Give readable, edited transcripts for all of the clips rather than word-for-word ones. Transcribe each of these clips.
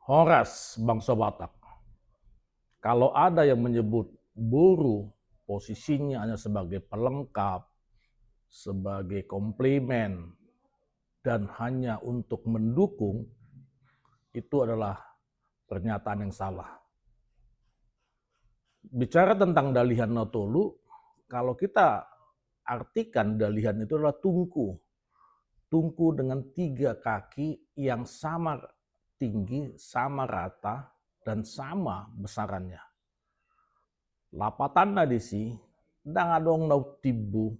Horas bangsa Batak. Kalau ada yang menyebut buru, posisinya hanya sebagai pelengkap, sebagai komplimen, dan hanya untuk mendukung, itu adalah pernyataan yang salah. Bicara tentang Dalihan Natolu, kalau kita artikan Dalihan itu adalah tungku. Tungku dengan 3 kaki yang sama tinggi, sama rata, dan sama besarannya. Lapatan na disi, dangadong nau tibu,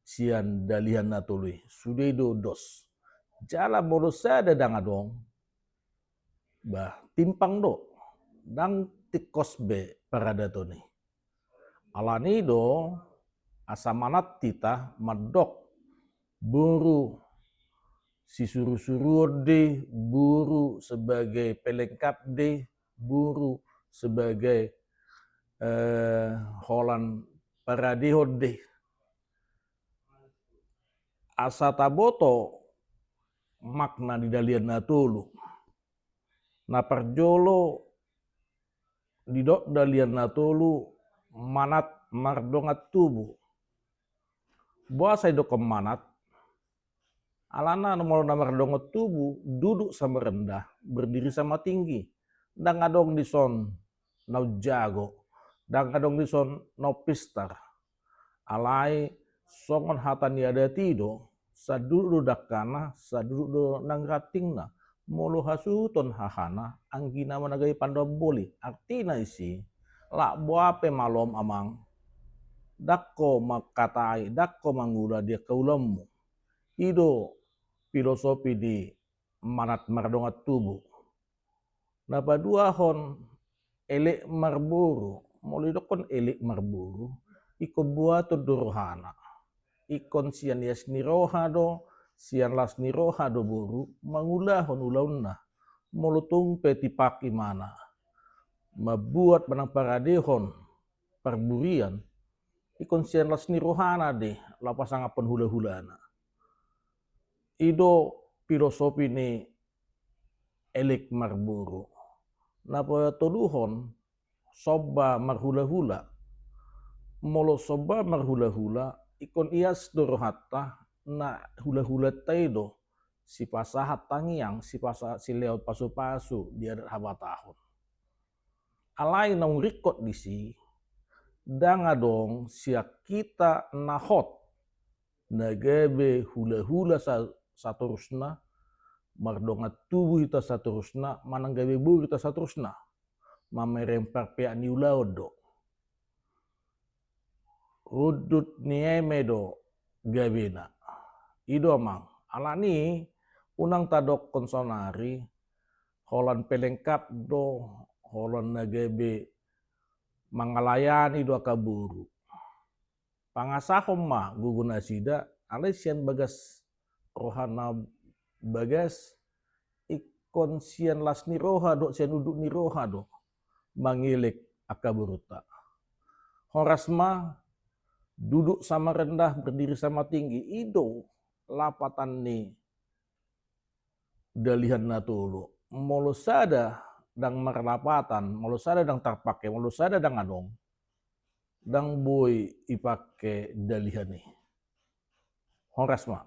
sian Dalihan Natului, sudedo dos. Jala bolos ada dangadong, bah timpang do, dang tikos be parada toni. Alani do, asamanat tita madok, buru si suruh-suruh de, buru sebagai pelengkap de, buru sebagai holan paradihod de. Asa taboto makna di Dalihan Natolu. Na parjolo di dok Dalihan Natolu manat mardongat tubuh. Buasa do manat alana nomor mardongat tubuh duduk sama rendah, berdiri sama tinggi. Dang adong di son nau jago, dang adong di son nau pistar. Alai songon hatan ada tido, sadudu dakana, sadudu nangratingna, molo hasuton hahana, anggina managai pandoboli. Artina isi, lak buape malom amang, dakko makatai, dakko mangula dia kaulamu. Ido filosofi di manat mardongat tubuh. Napa dua hon elek marburu, molo dokon elek marburu, iko buat durhana. Ikon sian yas niroha do, sian las niroha do buru, mangulahon ulaunna, molotung petipaki mana. Mabuat manang paradehon, parburian, ikon sian las nirohana de, lapasang apon hula-hulana. Ido filosofi ni elek marburu. Napa toluhon, soba marhula-hula, molo soba marhula-hula, ikon ias dorohatta na hula-hula taido si pasahat tangiang si leot pasu-pasu dia habatahon. Alai nang rikot disi dangadong siak kita nahot nagebe hula-hula saterusna mardongat tubuh ita saterusna mananggabe buru ita saterusna mamerempar pea ni ulaodo. Udut nieme do gabena. Ido amang. Alani unang tadok konsonari holan pelengkap do holan nagabe mangalayani do akaburu. Pangasahom ma guguna sida alai sian bagas rohana bagas ikon sian las ni roha do sian uduk ni roha do mangilik akaburuta. Horasma duduk sama rendah, berdiri sama tinggi. Ido lapatan ni Dalihan Natolu. Molo sada dang marlapatan, molo sada dang terpake, molo sada dang adong. Dang boy ipake Dalihan ni. Horasma.